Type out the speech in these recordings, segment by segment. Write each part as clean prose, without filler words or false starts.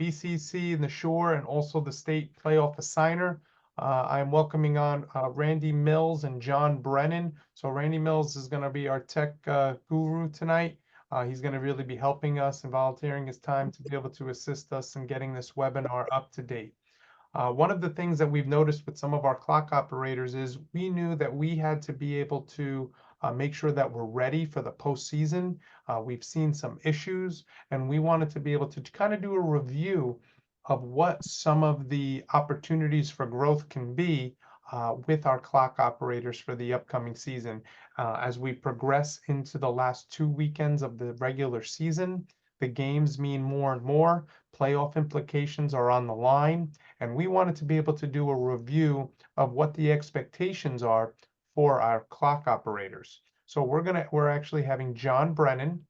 BCC and the Shore and also the state playoff assigner. I'm welcoming on Randy Mills and John Brennan. So Randy Mills is going to be our tech guru tonight. He's going to really be helping us and volunteering his time to be able to assist us in getting this webinar up to date. One of the things that we've noticed with some of our clock operators is we knew that we had to be able to make sure that we're ready for the postseason. We've seen some issues, and we wanted to be able to kind of do a review of what some of the opportunities for growth can be with our clock operators for the upcoming season. As we progress into the last 2 weekends of the regular season, the games mean more and more. Playoff implications are on the line, and we wanted to be able to do a review of what the expectations are for our clock operators. So we're actually having John Brennan,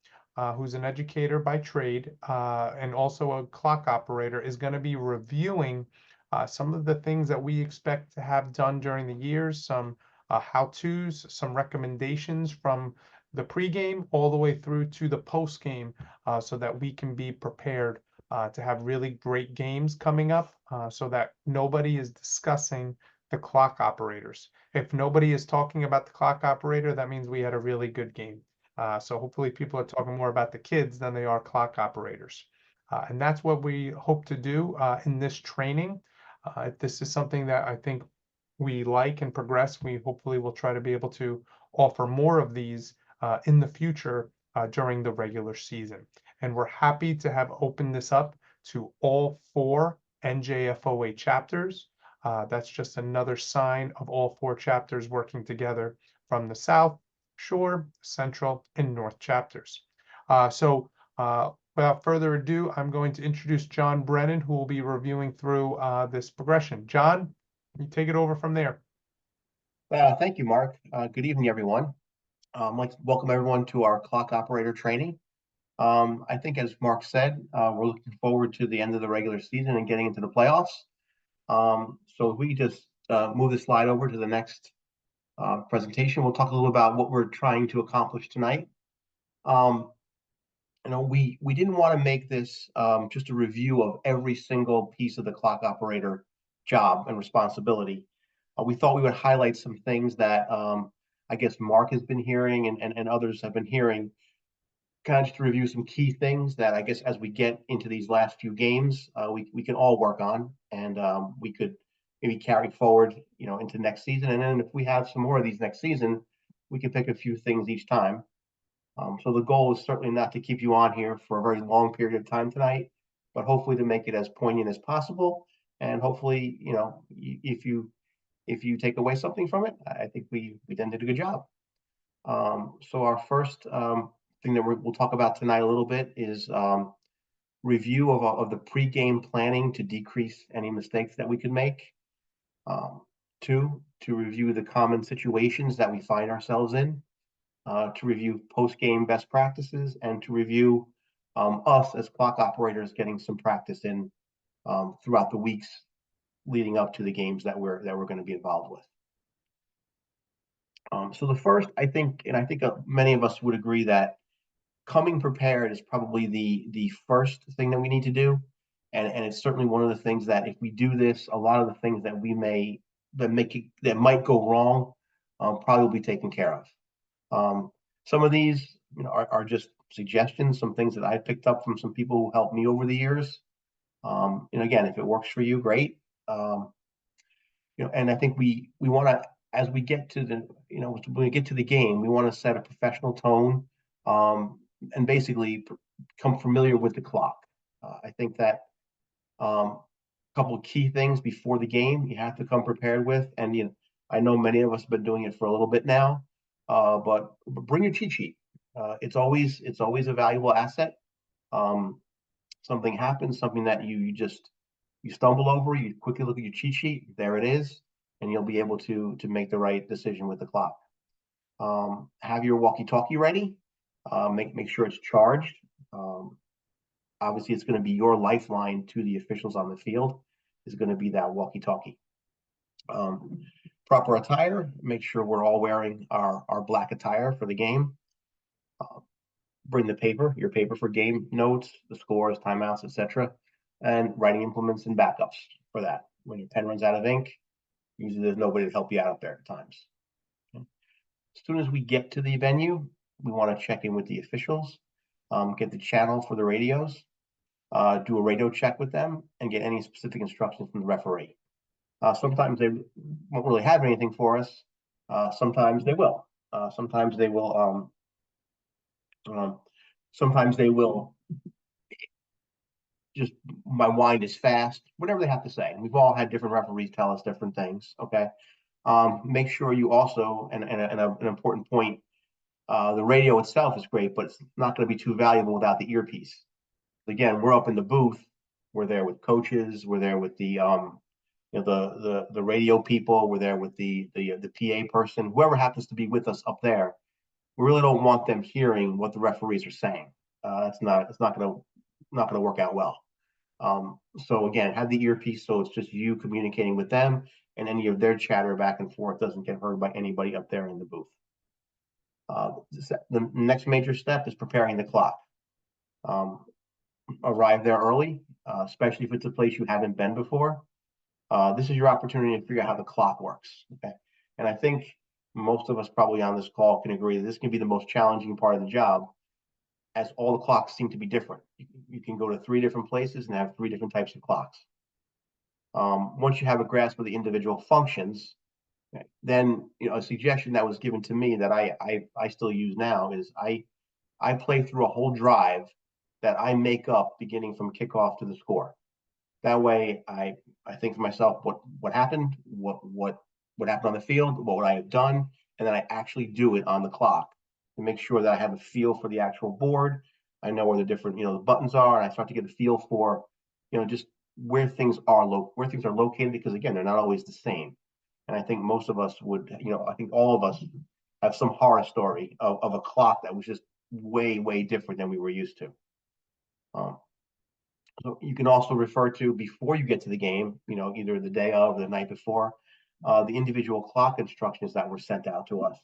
who's an educator by trade and also a clock operator, is going to be reviewing some of the things that we expect to have done during the years, some how-tos, some recommendations from the pregame all the way through to the postgame, so that we can be prepared to have really great games coming up, so that nobody is discussing the clock operators. If nobody is talking about the clock operator, that means we had a really good game. So hopefully people are talking more about the kids than they are clock operators. And that's what we hope to do in this training. If this is something that I think we like and progress, we hopefully will try to be able to offer more of these in the future during the regular season. And we're happy to have opened this up to all 4 NJFOA chapters. That's just another sign of all 4 chapters working together from the South Shore, Central, and North chapters. Without further ado, I'm going to introduce John Brennan, who will be reviewing through this progression. John, you take it over from there. Thank you, Mark. Good evening, everyone. I'd like to welcome everyone to our clock operator training. I think, as Mark said, we're looking forward to the end of the regular season and getting into the playoffs. So if we just move the slide over to the next presentation, we'll talk a little about what we're trying to accomplish tonight. We didn't want to make this just a review of every single piece of the clock operator job and responsibility. We thought we would highlight some things that I guess Mark has been hearing and others have been hearing, kind of just to review some key things that I guess as we get into these last few games, we can all work on, and we could maybe carry forward, into next season. And then if we have some more of these next season, we can pick a few things each time. So the goal is certainly not to keep you on here for a very long period of time tonight, but hopefully to make it as poignant as possible. And hopefully, if you take away something from it, I think we then did a good job. So our first thing that we'll talk about tonight a little bit is review of the pregame planning to decrease any mistakes that we could make. 2, to review the common situations that we find ourselves in. To review post-game best practices, and to review us as clock operators getting some practice in throughout the weeks leading up to the games that we're going to be involved with. So the first, I think many of us would agree that coming prepared is probably the first thing that we need to do, and it's certainly one of the things that if we do this, a lot of the things that that might go wrong probably will be taken care of. Some of these, are just suggestions, some things that I picked up from some people who helped me over the years. And again, if it works for you, great. And I think we want to, as we get to when we get to the game, we want to set a professional tone, and basically become familiar with the clock. I think that a couple of key things before the game you have to come prepared with, and I know many of us have been doing it for a little bit now. But bring your cheat sheet. It's always a valuable asset. Something happens, something that you stumble over, you quickly look at your cheat sheet. There it is, and you'll be able to make the right decision with the clock. Have your walkie-talkie ready. Make sure it's charged. Obviously, it's going to be your lifeline to the officials on the field. Is going to be that walkie-talkie. Proper attire. Make sure we're all wearing our black attire for the game. Bring your paper for game notes, the scores, timeouts, etc. and writing implements and backups for that. When your pen runs out of ink, usually there's nobody to help you out there at times. Okay. As soon as we get to the venue, we want to check in with the officials, get the channel for the radios, do a radio check with them, and get any specific instructions from the referee. Sometimes they won't really have anything for us. Sometimes they will. Sometimes they will. Sometimes they will just my wind is fast. Whatever they have to say. We've all had different referees tell us different things. Okay. Make sure you also, and an important point, the radio itself is great, but it's not going to be too valuable without the earpiece. Again, we're up in the booth. We're there with coaches. We're there with the the radio people. We're there with the PA person, whoever happens to be with us up there. We really don't want them hearing what the referees are saying. It's not going to work out well. So again, have the earpiece so it's just you communicating with them, and any of their chatter back and forth doesn't get heard by anybody up there in the booth. The next major step is preparing the clock. Arrive there early, especially if it's a place you haven't been before. This is your opportunity to figure out how the clock works. Okay, and I think most of us probably on this call can agree that this can be the most challenging part of the job, as all the clocks seem to be different. You can go to 3 different places and have 3 different types of clocks. Once you have a grasp of the individual functions, then a suggestion that was given to me that I still use now is I play through a whole drive that I make up beginning from kickoff to the score. That way, I think to myself what happened, what happened on the field, what would I have done, and then I actually do it on the clock to make sure that I have a feel for the actual board. I know where the different the buttons are, and I start to get a feel for just where things are located, because again, they're not always the same. And I think most of us would, I think all of us have some horror story of a clock that was just way different than we were used to. So you can also refer to, before you get to the game, either the day of or the night before, the individual clock instructions that were sent out to us.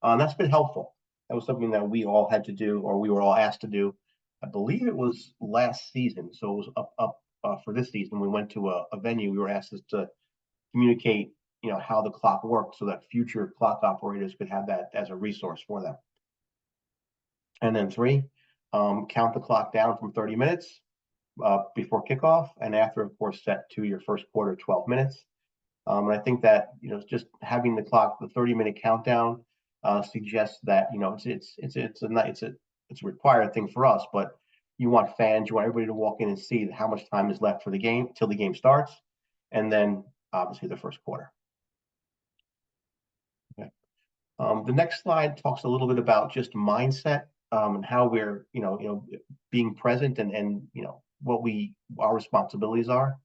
That's been helpful. That was something that we all had to do, or we were all asked to do. I believe it was last season, so it was up for this season. We went to a venue. We were asked to communicate, how the clock worked, so that future clock operators could have that as a resource for them. And then 3, count the clock down from 30 minutes. Before kickoff, and after, of course, set to your first quarter 12 minutes. And I think that just having the clock, the 30-minute countdown, suggests that it's a required thing for us. But you want fans, you want everybody to walk in and see how much time is left for the game till the game starts, and then obviously the first quarter. Okay. The next slide talks a little bit about just mindset, and how we're being present, and what our responsibilities are.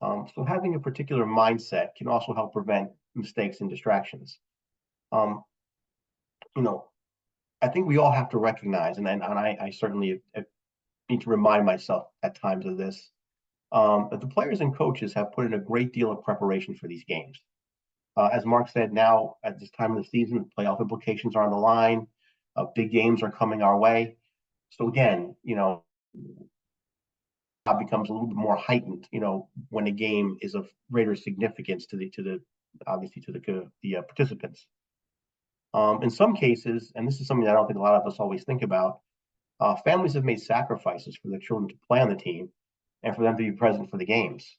So having a particular mindset can also help prevent mistakes and distractions. I think we all have to recognize, and I certainly need to remind myself at times of this, that the players and coaches have put in a great deal of preparation for these games. As Mark said, now at this time of the season, playoff implications are on the line. Big games are coming our way. So again, becomes a little bit more heightened, when a game is of greater significance to the obviously to the participants. In some cases, and this is something that I don't think a lot of us always think about, families have made sacrifices for their children to play on the team and for them to be present for the games.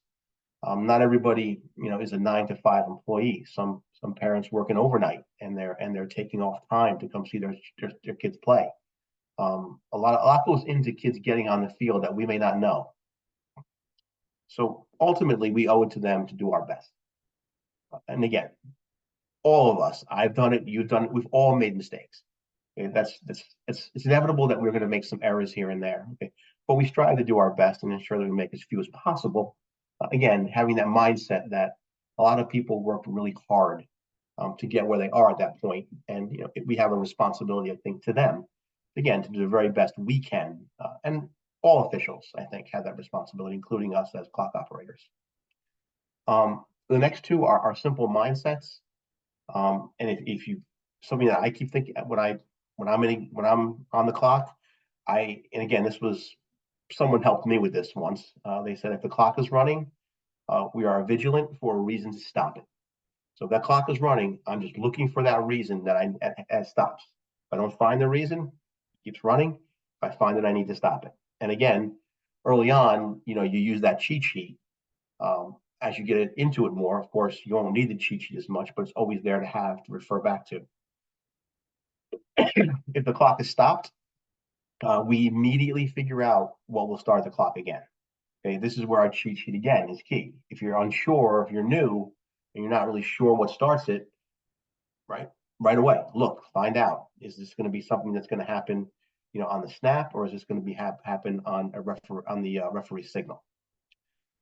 Not everybody, is a 9 to 5 employee. Some parents working overnight, and they're taking off time to come see their kids play. A lot goes into kids getting on the field that we may not know. So ultimately, we owe it to them to do our best. And again, all of us, I've done it, you've done it, we've all made mistakes. Okay? It's inevitable that we're going to make some errors here and there. Okay? But we strive to do our best and ensure that we make as few as possible. Again, having that mindset that a lot of people worked really hard to get where they are at that point. And we have a responsibility, I think, to them, again, to do the very best we can. And all officials, I think, have that responsibility, including us as clock operators. The next 2 are simple mindsets. And if you, something that I keep thinking when I'm on the clock, and again, this was someone helped me with this once. They said if the clock is running, we are vigilant for a reason to stop it. So if that clock is running, I'm just looking for that reason that it stops. If I don't find the reason, it keeps running. If I find that I need to stop it. And again, early on, you use that cheat sheet. As you get into it more, of course, you won't need the cheat sheet as much, but it's always there to have to refer back to. If the clock is stopped, we immediately figure out what will start the clock again. Okay, this is where our cheat sheet again is key. If you're unsure, if you're new, and you're not really sure what starts it, right away, look, find out. Is this going to be something that's going to happen, on the snap, or is this going to be happen on the referee signal?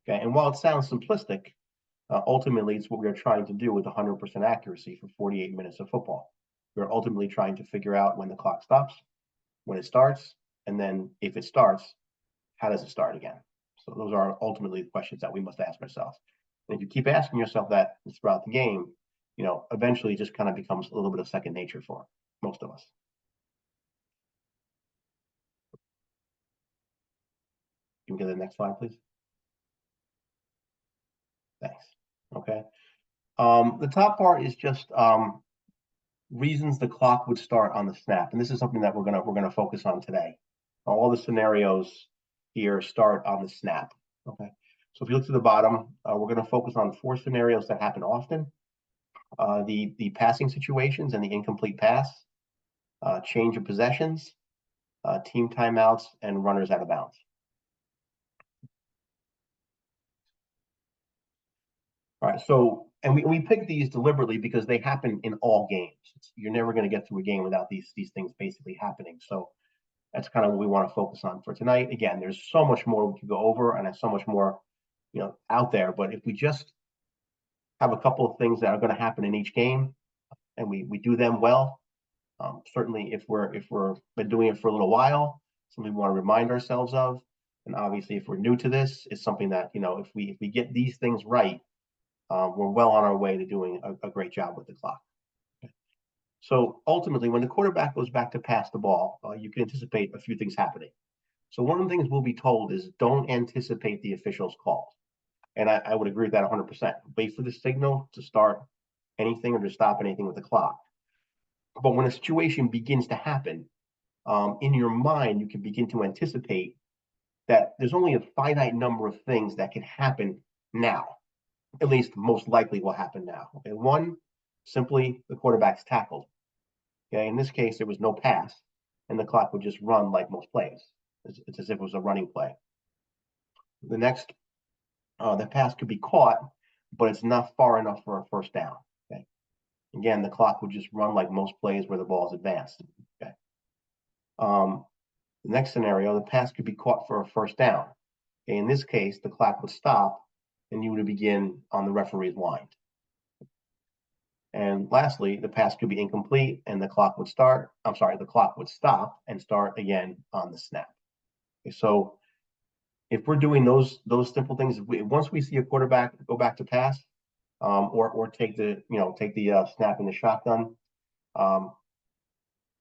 Okay, and while it sounds simplistic, ultimately it's what we are trying to do with 100% accuracy for 48 minutes of football. We're ultimately trying to figure out when the clock stops, when it starts, and then if it starts, how does it start again? So those are ultimately the questions that we must ask ourselves. And if you keep asking yourself that throughout the game, eventually it just kind of becomes a little bit of second nature for most of us. Can we get the next slide, please? Thanks. Okay. The top part is just reasons the clock would start on the snap, and this is something that we're gonna focus on today. All the scenarios here start on the snap. Okay. So if you look to the bottom, we're going to focus on 4 scenarios that happen often: the passing situations and the incomplete pass, change of possessions, team timeouts, and runners out of bounds. All right, so and we picked these deliberately because they happen in all games. You're never going to get through a game without these things basically happening. So that's kind of what we want to focus on for tonight. Again, there's so much more we could go over, and there's so much more, out there. But if we just have a couple of things that are going to happen in each game, and we do them well, certainly if we're been doing it for a little while, something we want to remind ourselves of. And obviously, if we're new to this, it's something that if we get these things right, we're well on our way to doing a great job with the clock. So ultimately, when the quarterback goes back to pass the ball, you can anticipate a few things happening. So one of the things we'll be told is don't anticipate the official's calls. And I would agree with that 100%. Wait for the signal to start anything or to stop anything with the clock. But when a situation begins to happen, in your mind, you can begin to anticipate that there's only a finite number of things that can happen now. At least most likely will happen now. Okay, one, simply the quarterback's tackled. Okay, in this case, there was no pass, and the clock would just run like most plays. It's as if it was a running play. The next, the pass could be caught, but it's not far enough for a first down. Okay, again, the clock would just run like most plays where the ball is advanced. Okay. The next scenario, the pass could be caught for a first down. Okay, in this case, the clock would stop, and you would begin on the referee's wind. And lastly, the pass could be incomplete, and the clock would start. I'm sorry, the clock would stop and start again on the snap. Okay, so if we're doing those simple things, once we see a quarterback go back to pass, or take the snap in the shotgun,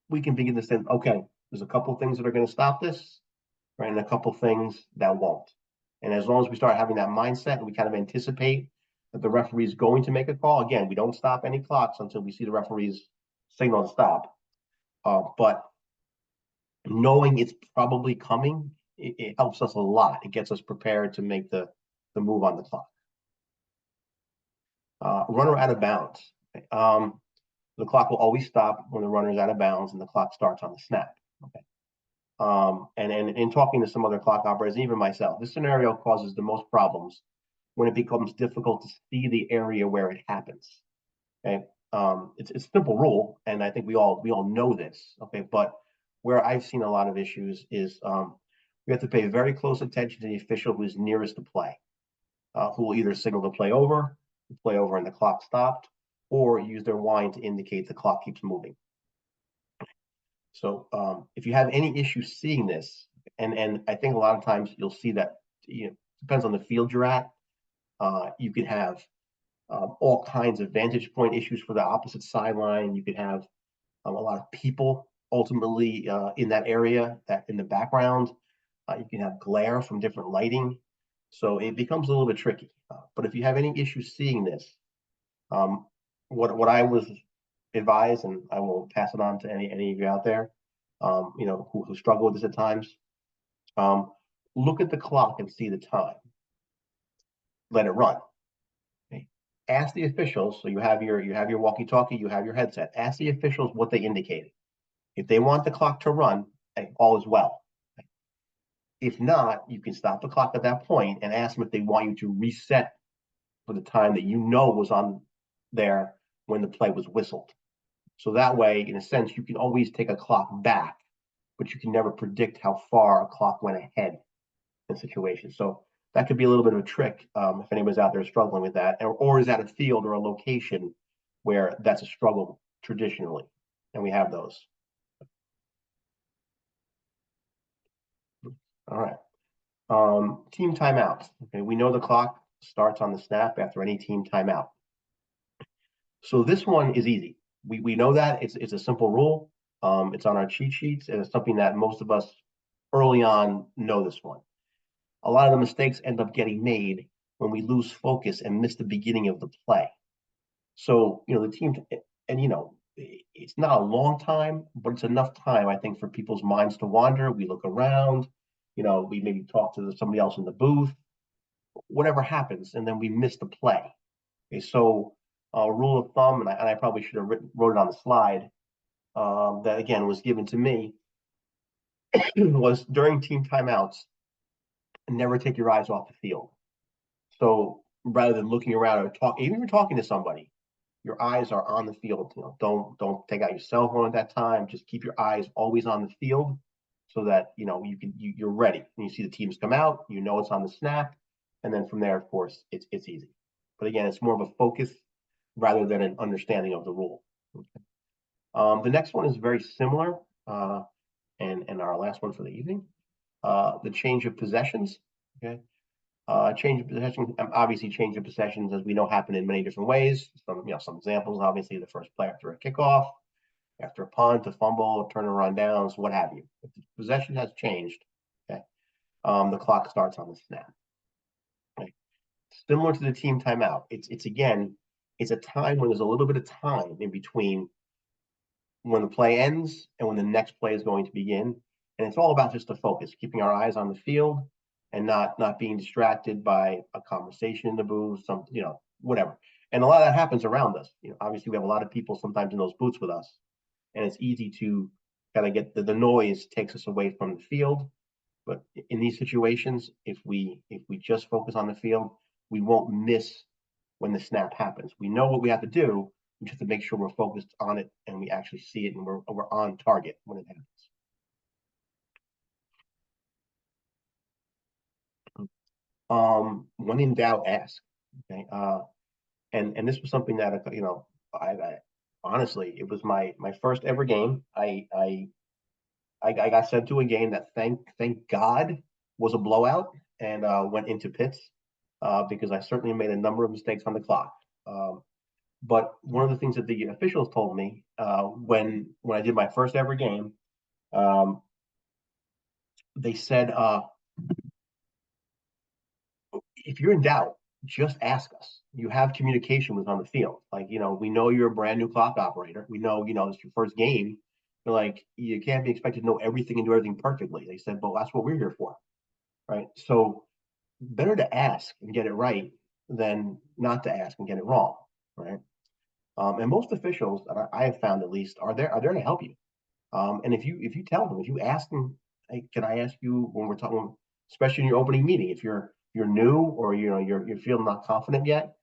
we can begin to say, okay, there's a couple of things that are going to stop this, right, and a couple of things that won't. And as long as we start having that mindset and we kind of anticipate that the referee is going to make a call, again, we don't stop any clocks until we see the referee's signal to stop. But knowing it's probably coming, it helps us a lot. It gets us prepared to make the move on the clock. Runner out of bounds. The clock will always stop when the runner is out of bounds and the clock starts on the snap. Okay. And in talking to some other clock operators, even myself, this scenario causes the most problems when it becomes difficult to see the area where it happens. Okay, it's a simple rule, and I think we all know this. Okay, but where I've seen a lot of issues is we have to pay very close attention to the official who is nearest to play, who will either signal the play over and the clock stopped, or use their wind to indicate the clock keeps moving. So if you have any issue seeing this, and I think a lot of times you'll see that, depends on the field you're at. You could have all kinds of vantage point issues for the opposite sideline. You could have a lot of people ultimately in that area, that in the background. You can have glare from different lighting. So it becomes a little bit tricky. But if you have any issues seeing this, um, what I was advised, and I will pass it on to any of you out there, who struggle with this at times, um, look at the clock and see the time. Let it run. Okay? Ask the officials. So you have your walkie-talkie, you have your headset. Ask the officials what they indicated. If they want the clock to run, all is well. If not, you can stop the clock at that point and ask them if they want you to reset for the time that you know was on there when the play was whistled. So that way, in a sense, you can always take a clock back, but you can never predict how far a clock went ahead in situations. So that could be a little bit of a trick if anybody's out there struggling with that, or is at a field or a location where that's a struggle traditionally, and we have those. All right. Team timeouts. Okay, we know the clock starts on the snap after any team timeout. So this one is easy. We know that it's a simple rule. It's on our cheat sheets, and it's something that most of us early on know this one. A lot of the mistakes end up getting made when we lose focus and miss the beginning of the play. So, the team, and it's not a long time, but it's enough time, I think, for people's minds to wander. We look around, we maybe talk to somebody else in the booth, whatever happens, and then we miss the play. Okay, so rule of thumb, and I probably should have wrote it on the slide, that again was given to me, was during team timeouts, never take your eyes off the field. So rather than looking around or even if you're talking to somebody, your eyes are on the field. Don't take out your cell phone at that time. Just keep your eyes always on the field, so that you're ready. When you see the teams come out, it's on the snap, and then from there, of course, it's easy. But again, it's more of a focus rather than an understanding of the rule. Okay. The next one is very similar, and our last one for the evening, the change of possessions. Okay. Change of possession, obviously change of possessions, as we know, happen in many different ways. Some examples, obviously the first play after a kickoff, after a punt, a fumble, a turn and run downs, what have you. If the possession has changed, okay, the clock starts on the snap. Okay. Similar to the team timeout, it's a time when there's a little bit of time in between when the play ends and when the next play is going to begin. And it's all about just the focus, keeping our eyes on the field and not being distracted by a conversation in the booth, whatever. And a lot of that happens around us. Obviously we have a lot of people sometimes in those booths with us, and it's easy to kind of get the noise takes us away from the field. But in these situations, if we just focus on the field, we won't miss when the snap happens. We know what we have to do. We just have to make sure we're focused on it and we actually see it and we're on target when it happens. When in doubt, ask. Okay. And this was something that I honestly, it was my first ever game. I got sent to a game that thank God was a blowout, and went into pits, because I certainly made a number of mistakes on the clock. But one of the things that the officials told me, when I did my first ever game, they said, if you're in doubt, just ask us. You have communication with on the field. Like, we know you're a brand new clock operator. We know, it's your first game. But like, you can't be expected to know everything and do everything perfectly. They said, but that's what we're here for. Right. So better to ask and get it right than not to ask and get it wrong. Right. And most officials that I have found, at least, are there to help you. And if you tell them, if you ask them, hey, can I ask you when we're talking, especially in your opening meeting, if you're new or you're feeling not confident yet,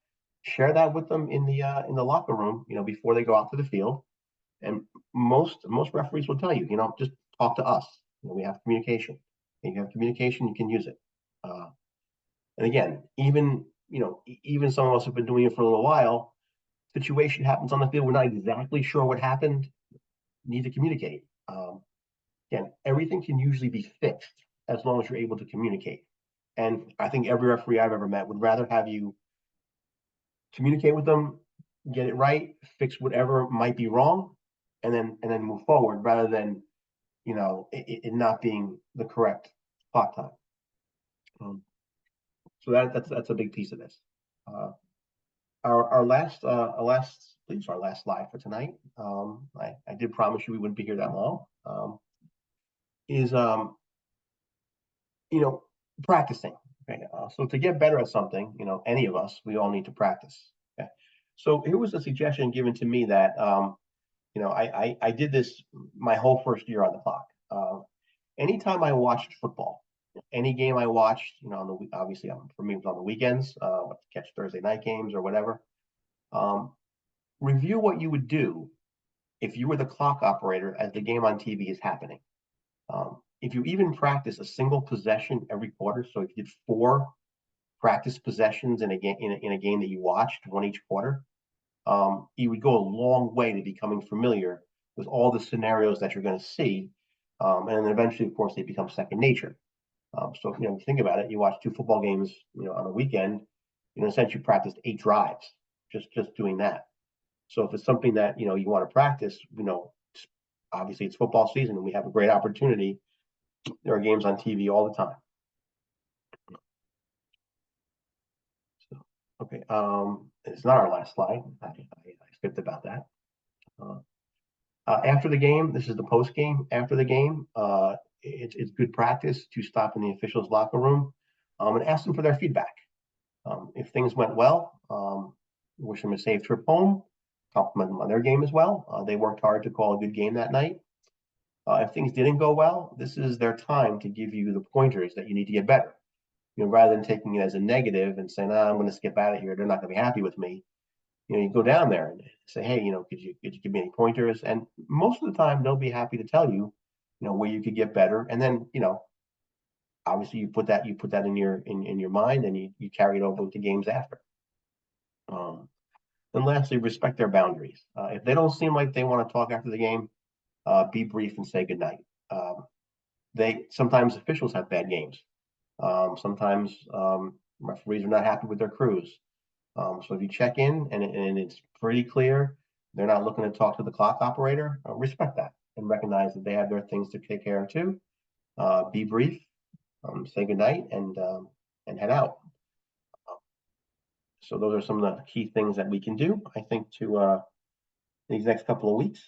share that with them in the locker room, before they go out to the field. And most referees will tell you, just talk to us. We have communication. If you have communication, you can use it. And again, even some of us have been doing it for a little while. Situation happens on the field, we're not exactly sure what happened. Need to communicate. Again, everything can usually be fixed as long as you're able to communicate. And I think every referee I've ever met would rather have you communicate with them, get it right, fix whatever might be wrong, and then move forward, rather than it not being the correct clock time. So that's a big piece of this. Our last slide for tonight. I did promise you we wouldn't be here that long. Is practicing. Okay? So to get better at something, any of us, we all need to practice. Okay? So here was a suggestion given to me that I did this my whole first year on the clock. Anytime I watched football, any game I watched, obviously for me it was on the weekends, to catch Thursday night games or whatever. Review what you would do if you were the clock operator as the game on TV is happening. If you even practice a single possession every quarter, so if you did 4 practice possessions in a game that you watched, one each quarter, you would go a long way to becoming familiar with all the scenarios that you're going to see, and then eventually, of course, they become second nature. So if you think about it, you watch 2 football games, on a weekend, in a sense, you practiced 8 drives just doing that. So if it's something that you want to practice, obviously it's football season and we have a great opportunity. There are games on TV all the time. So, okay, it's not our last slide. I skipped about that. After the game, this is the post game. After the game, it's good practice to stop in the officials' locker room and ask them for their feedback. If things went well, wish them a safe trip home. Compliment them on their game as well. They worked hard to call a good game that night. If things didn't go well, this is their time to give you the pointers that you need to get better. Rather than taking it as a negative and saying, I'm going to skip out of here, they're not going to be happy with me. You go down there and say, hey, could you give me any pointers? And most of the time, they'll be happy to tell you, where you could get better. And then, obviously you put that in your mind and you carry it over to games after. And lastly, respect their boundaries. If they don't seem like they want to talk after the game, be brief and say goodnight. Sometimes officials have bad games. Sometimes referees are not happy with their crews. So if you check in and it's pretty clear they're not looking to talk to the clock operator, respect that and recognize that they have their things to take care of too. Be brief, say goodnight, and head out. So those are some of the key things that we can do, I think, to these next couple of weeks.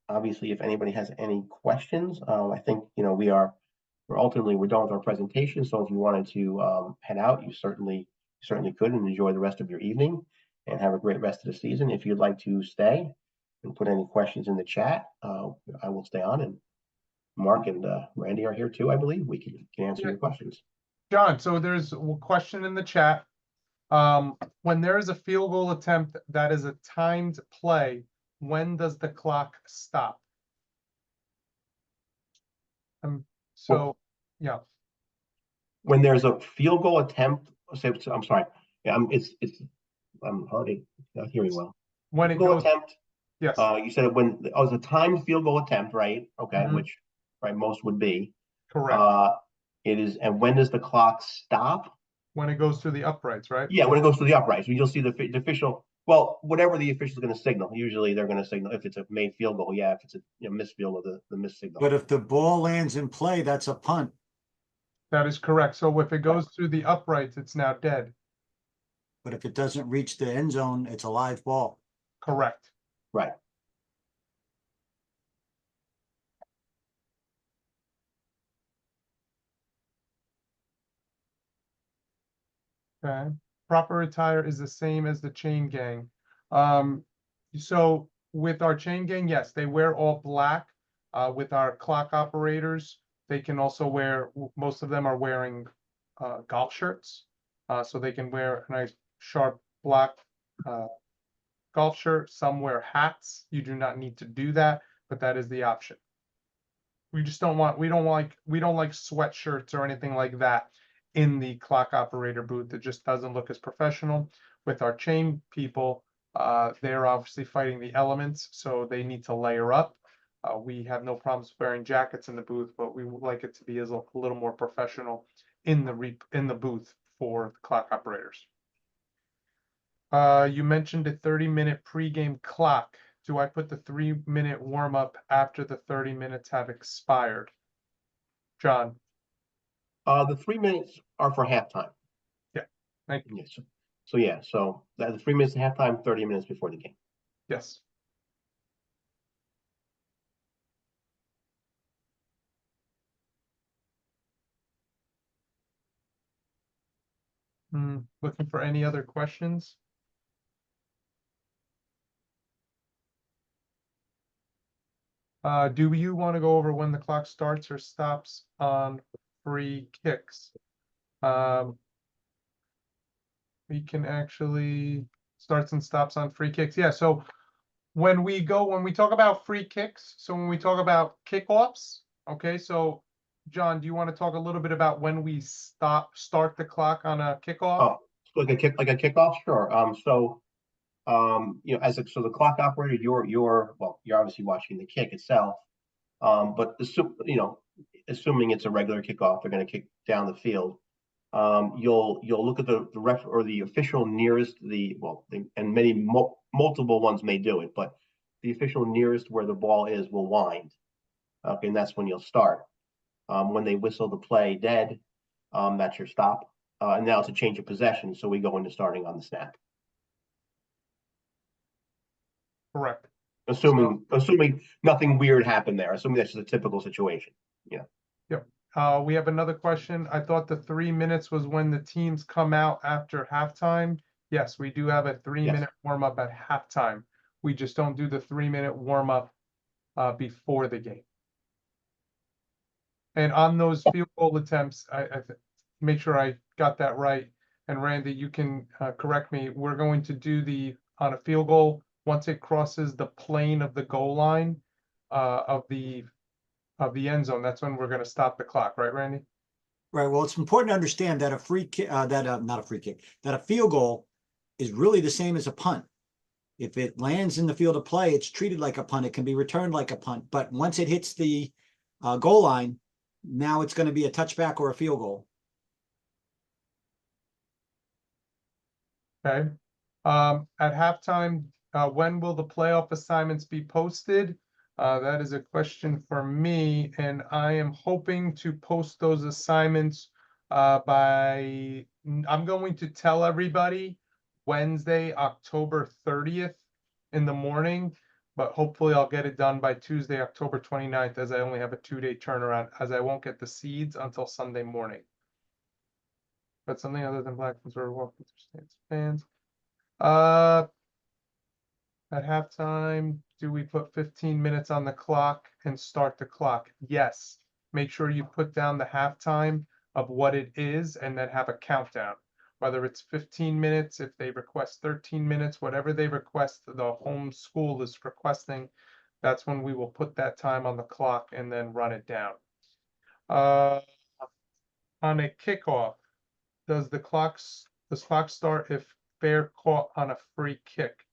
Obviously, if anybody has any questions, I think we're done with our presentation. So if you wanted to head out, you certainly could and enjoy the rest of your evening and have a great rest of the season. If you'd like to stay and put any questions in the chat, I will stay on. And Mark and Randy are here too, I believe. We can answer your questions. John, so there's a question in the chat. When there is a field goal attempt that is a timed play, when does the clock stop? Yeah. When there's a field goal attempt, I'm sorry. Yeah, I'm hardly not hearing well. When it goes attempt. Yes. You said when it's a timed field goal attempt, right? Okay, which most would be. Correct. It is, and when does the clock stop? When it goes through the uprights, right? Yeah, when it goes through the uprights, you'll see the official. Well, whatever the official is going to signal. Usually, they're going to signal if it's a made field goal. Yeah, if it's a missed field goal, the missed signal. But if the ball lands in play, that's a punt. That is correct. So if it goes through the uprights, it's now dead. But if it doesn't reach the end zone, it's a live ball. Correct. Right. Okay. Proper attire is the same as the chain gang. So with our chain gang, yes, they wear all black. With our clock operators, they can also wear, most of them are wearing golf shirts. So they can wear a nice sharp black golf shirt. Some wear hats. You do not need to do that, but that is the option. We don't like sweatshirts or anything like that in the clock operator booth. It just doesn't look as professional. With our chain people, they're obviously fighting the elements, so they need to layer up. We have no problems wearing jackets in the booth, but we would like it to be a little more professional in the booth for the clock operators. You mentioned a 30-minute pregame clock. Do I put the 3-minute warm-up after the 30 minutes have expired? John? The 3 minutes are for halftime. Thank you. Yes. So yeah, so the 3 minutes at halftime, 30 minutes before the game. Yes. Looking for any other questions? Do you want to go over when the clock starts or stops on free kicks? We can actually starts and stops on free kicks. Yeah, so when we talk about free kicks, so when we talk about kickoffs, okay, so John, do you want to talk a little bit about when we start the clock on a kickoff? Oh, like a kickoff, sure. So the clock operator, you're obviously watching the kick itself. But assuming it's a regular kickoff, they're going to kick down the field. You'll look at the ref or the official nearest and multiple ones may do it, but the official nearest where the ball is will wind. Okay, and that's when you'll start. When they whistle the play dead, that's your stop. And now it's a change of possession, so we go into starting on the snap. Correct. Assuming nothing weird happened there. Assuming that's just a typical situation. Yeah. Yep. We have another question. I thought the 3 minutes was when the teams come out after halftime. Yes, we do have a 3-minute warm up at halftime. We just don't do the 3-minute warm up before the game. And on those field goal attempts, I make sure I got that right. And Randy, you can correct me. We're going to do on a field goal once it crosses the plane of the goal line of the end zone. That's when we're going to stop the clock, right, Randy? Right. Well, it's important to understand that a free kick, not a free kick, that a field goal is really the same as a punt. If it lands in the field of play, it's treated like a punt. It can be returned like a punt. But once it hits the goal line, now it's going to be a touchback or a field goal. Okay. At halftime, when will the playoff assignments be posted? That is a question for me, and I am hoping to post those assignments I'm going to tell everybody Wednesday, October 30th in the morning, but hopefully I'll get it done by Tuesday, October 29th, as I only have a 2-day turnaround, as I won't get the seeds until Sunday morning. But something other than Black Conservative Walking Through Stands fans. At halftime, do we put 15 minutes on the clock and start the clock? Yes. Make sure you put down the halftime of what it is and then have a countdown. Whether it's 15 minutes, if they request 13 minutes, whatever they request, the home school is requesting, that's when we will put that time on the clock and then run it down. On a kickoff, does the clock start if fair caught on a free kick?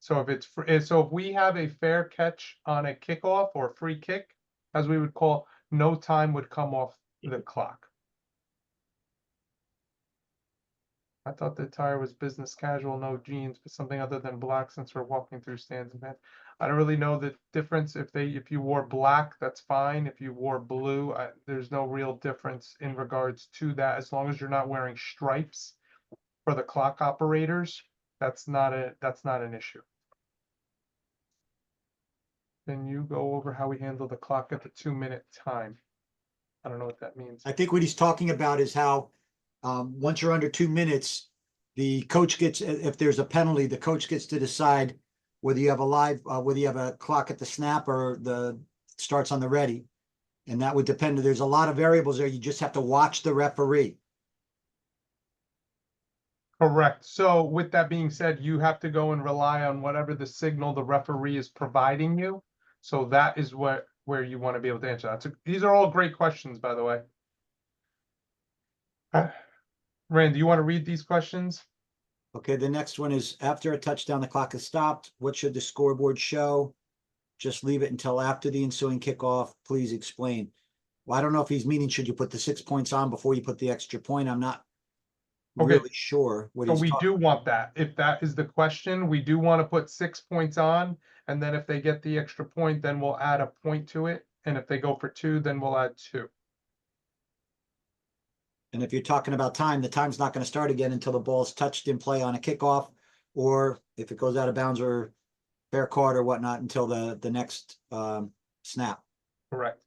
So if we have a fair catch on a kickoff or free kick, as we would call, no time would come off the clock. I thought the attire was business casual, no jeans, but something other than black since we're walking through stands and pants. I don't really know the difference. If you wore black, that's fine. If you wore blue, there's no real difference in regards to that. As long as you're not wearing stripes for the clock operators, that's not an issue. Can you go over how we handle the clock at the 2-minute time? I don't know what that means. I think what he's talking about is how once you're under 2 minutes, the coach gets, if there's a penalty, the coach gets to decide whether you have whether you have a clock at the snap or the starts on the ready. And that would depend. There's a lot of variables there. You just have to watch the referee. Correct. So with that being said, you have to go and rely on whatever the signal the referee is providing you. So that is where you want to be able to answer that. So these are all great questions, by the way. Rand, do you want to read these questions? Okay, the next one is after a touchdown, the clock is stopped. What should the scoreboard show? Just leave it until after the ensuing kickoff. Please explain. Well, I don't know if he's meaning should you put the 6 points on before you put the extra point. I'm not really sure what So he's we talking do want that. If that is the question, we do want to put 6 points on, and then if they get the extra point, then we'll add a point to it. And if they go for 2, then we'll add 2. And if you're talking about time, the time's not going to start again until the ball's touched in play on a kickoff, or if it goes out of bounds or fair card or whatnot until the next snap. Correct.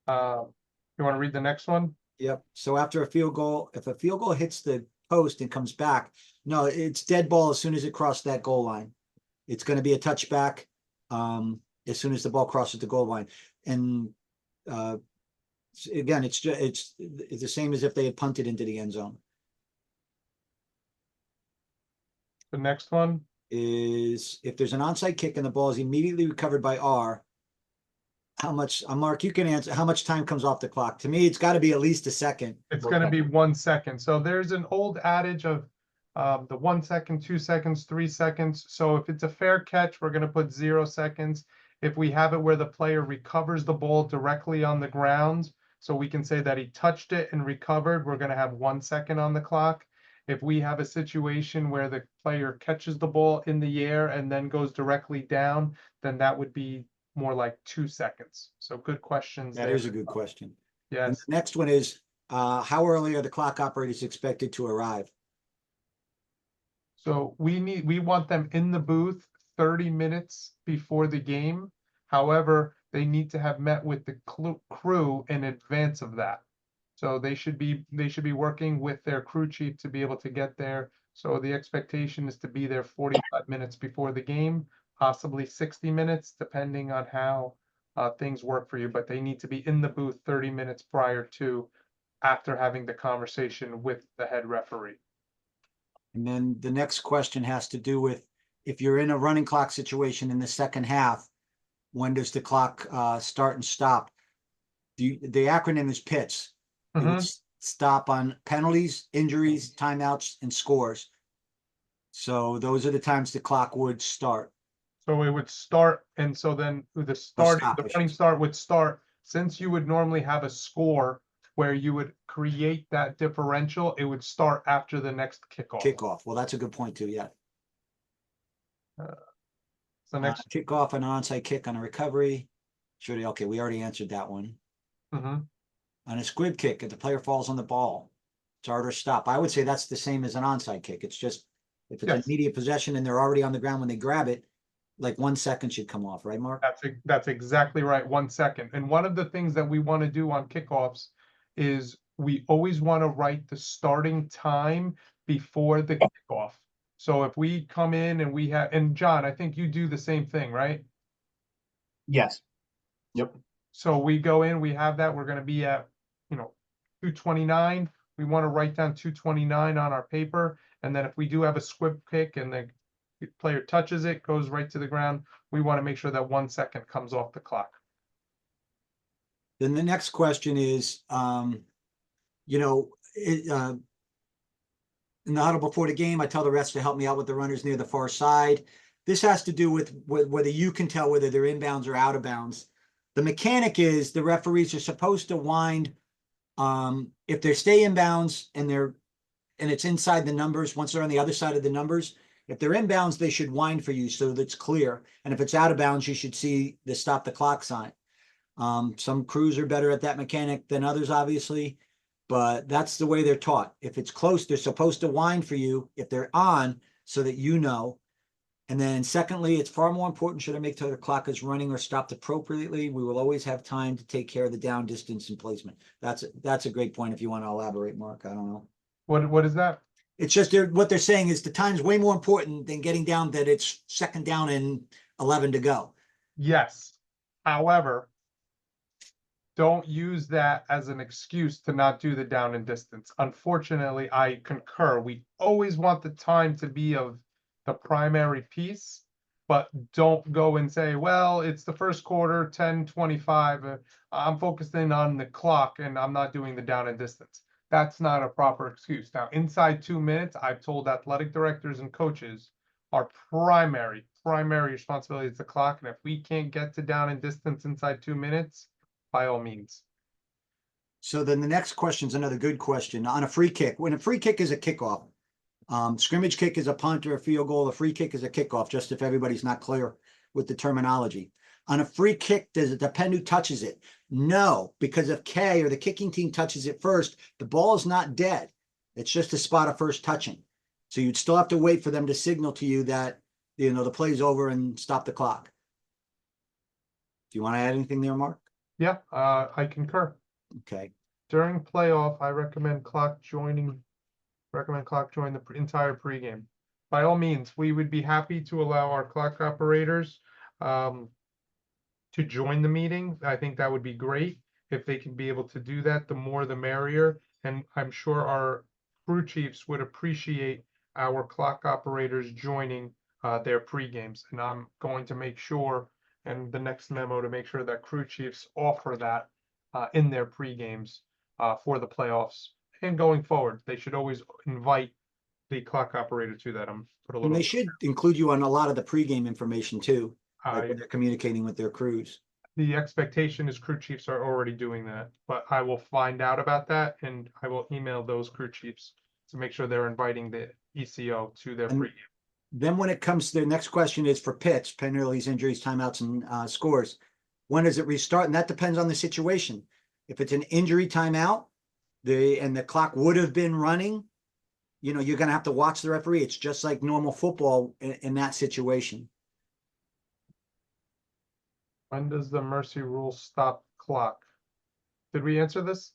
You want to read the next one? Yep. So after a field goal, if a field goal hits the post and comes back, no, it's dead ball as soon as it crossed that goal line. It's going to be a touchback as soon as the ball crosses the goal line. And again, it's the same as if they had punted into the end zone. The next one is if there's an onside kick and the ball is immediately recovered by R, how much, Mark, you can answer, how much time comes off the clock? To me, it's got to be at least a second. It's going to be 1 second. So there's an old adage of the 1 second, 2 seconds, 3 seconds. So if it's a fair catch, we're going to put 0 seconds. If we have it where the player recovers the ball directly on the ground, so we can say that he touched it and recovered, we're going to have 1 second on the clock. If we have a situation where the player catches the ball in the air and then goes directly down, then that would be more like 2 seconds. So good questions. That is a good question. Yes. And the next one is, how early are the clock operators expected to arrive? So we want them in the booth 30 minutes before the game. However, they need to have met with the crew in advance of that. So they should be working with their crew chief to be able to get there. So the expectation is to be there 45 minutes before the game, possibly 60 minutes, depending on how things work for you. But they need to be in the booth 30 minutes prior to, after having the conversation with the head referee. And then the next question has to do with, if you're in a running clock situation in the second half, when does the clock start and stop? The acronym is PITS. It would stop on penalties, injuries, timeouts, and scores. So those are the times the clock would start. So it would start, and so then the running start would start, since you would normally have a score where you would create that differential, it would start after the next kickoff. Kickoff. Well, that's a good point too. Yeah. So next kickoff, an onside kick on a recovery. Sure. Okay, we already answered that one. On a squib kick, if the player falls on the ball, start or stop. I would say that's the same as an onside kick. It's just, if it's an immediate possession and they're already on the ground when they grab it, like 1 second should come off, right, Mark? That's exactly right. 1 second. And one of the things that we want to do on kickoffs is we always want to write the starting time before the kickoff. So if we come in and we have, and John, I think you do the same thing, right? Yes. Yep. So we go in, we have that, we're going to be at, 229. We want to write down 229 on our paper. And then if we do have a squib kick and the player touches it, goes right to the ground, we want to make sure that 1 second comes off the clock. Then the next question is, in the huddle before the game, I tell the refs to help me out with the runners near the far side. This has to do with whether you can tell whether they're inbounds or out of bounds. The mechanic is the referees are supposed to wind, if they stay inbounds and it's inside the numbers, once they're on the other side of the numbers, if they're inbounds, they should wind for you so that's clear. And if it's out of bounds, you should see the stop the clock sign. Some crews are better at that mechanic than others, obviously, but that's the way they're taught. If it's close, they're supposed to wind for you if they're on, so that you know. And then secondly, it's far more important, should I make sure the clock is running or stopped appropriately? We will always have time to take care of the down, distance, and placement. That's a great point if you want to elaborate, Mark. I don't know. What is that? It's just what they're saying is the time's way more important than getting down that it's second down and 11 to go. Yes. However, don't use that as an excuse to not do the down and distance. Unfortunately, I concur. We always want the time to be of the primary piece, but don't go and say, well, it's the first quarter, 10:25. I'm focusing on the clock and I'm not doing the down and distance. That's not a proper excuse. Now, inside 2 minutes, I've told athletic directors and coaches our primary responsibility is the clock. And if we can't get to down and distance inside 2 minutes, by all means. So then the next question is another good question. On a free kick, when a free kick is a kickoff, scrimmage kick is a punt or a field goal, a free kick is a kickoff, just if everybody's not clear with the terminology. On a free kick, does it depend who touches it? No, because if K or the kicking team touches it first, the ball is not dead. It's just a spot of first touching. So you'd still have to wait for them to signal to you that, the play's over and stop the clock. Do you want to add anything there, Mark? Yeah, I concur. Okay. During playoff, I recommend clock join the entire pregame. By all means, we would be happy to allow our clock operators to join the meeting. I think that would be great. If they can be able to do that, the more the merrier. And I'm sure our crew chiefs would appreciate our clock operators joining their pre-games. And I'm going to make sure, and the next memo, to make sure that crew chiefs offer that in their pre-games for the playoffs. And going forward, they should always invite the clock operator to that. I'm put a And little. they should include you on a lot of the pregame information too, like I when they're communicating with their crews. The expectation is crew chiefs are already doing that, but I will find out about that and I will email those crew chiefs to make sure they're inviting the ECO to their And pregame. then when it comes to the next question is for Pitts, penalties, injuries, timeouts, and scores. When does it restart? And that depends on the situation. If it's an injury timeout, the clock would have been running, you're going to have to watch the referee. It's just like normal football in that situation. When does the mercy rule stop clock? Did we answer this?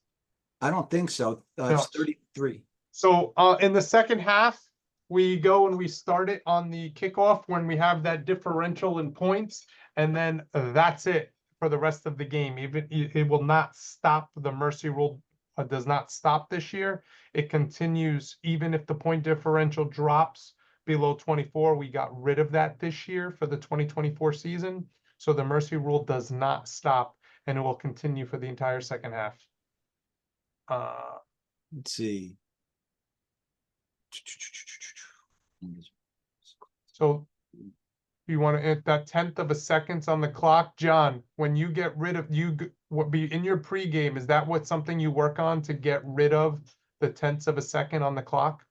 I don't think so. No. It's 33. So in the second half, we go and we start it on the kickoff when we have that differential in points, and then that's it for the rest of the game. Even it will not stop. The mercy rule does not stop this year. It continues even if the point differential drops below 24. We got rid of that this year for the 2024 season. So the mercy rule does not stop, and it will continue for the entire second half. Let's see. So you want to hit that 10th of a second on the clock, John? When you get rid of what be in your pregame, is that what something you work on to get rid of the 10th of a second on the clock?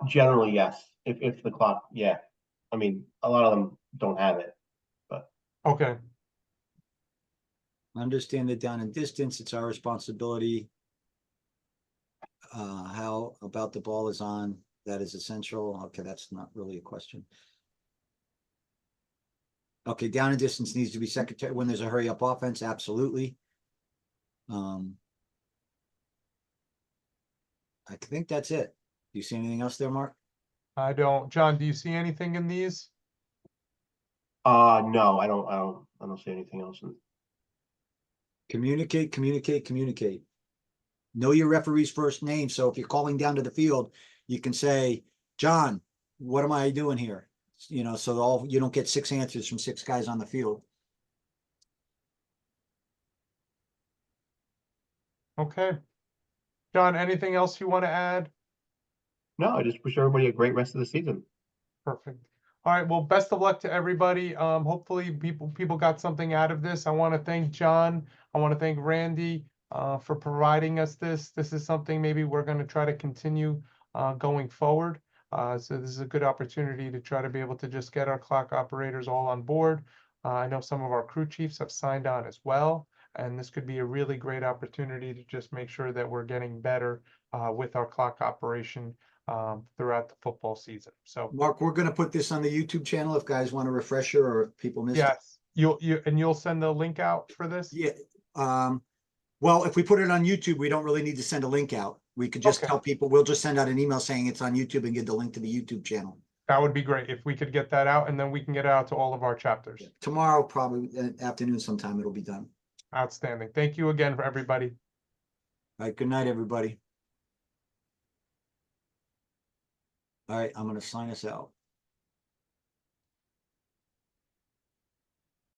Generally, yes. If the clock, yeah. I mean, a lot of them don't have it, but Okay. Understand the down and distance. It's our responsibility. How about the ball is on? That is essential. Okay, that's not really a question. Okay, down and distance needs to be secondary when there's a hurry up offense. Absolutely. I think that's it. Do you see anything else there, Mark? I don't. John, do you see anything in these? no, I don't see anything else. Communicate, communicate, communicate. Know your referee's first name. So if you're calling down to the field, you can say, John, what am I doing here? So you don't get 6 answers from 6 guys on the field. Okay. John, anything else you want to add? No, I just wish everybody a great rest of the season. Perfect. All right. Well, best of luck to everybody. Hopefully people got something out of this. I want to thank John. I want to thank Randy for providing us this. This is something maybe we're going to try to continue going forward. So this is a good opportunity to try to be able to just get our clock operators all on board. I know some of our crew chiefs have signed on as well, and this could be a really great opportunity to just make sure that we're getting better with our clock operation throughout the football season. So Mark, we're going to put this on the YouTube channel if guys want a refresher or if people missed it. yes, you'll send the link out for this. Yeah. Well, if we put it on YouTube, we don't really need to send a link out. We could just Okay. tell people, we'll just send out an email saying it's on YouTube and get the link to the YouTube channel. That would be great if we could get that out, and then we can get it out to all of our chapters. Tomorrow, probably afternoon sometime, it'll be done. Outstanding. Thank you again for everybody. All right. Good night, everybody. All right. I'm going to sign us out.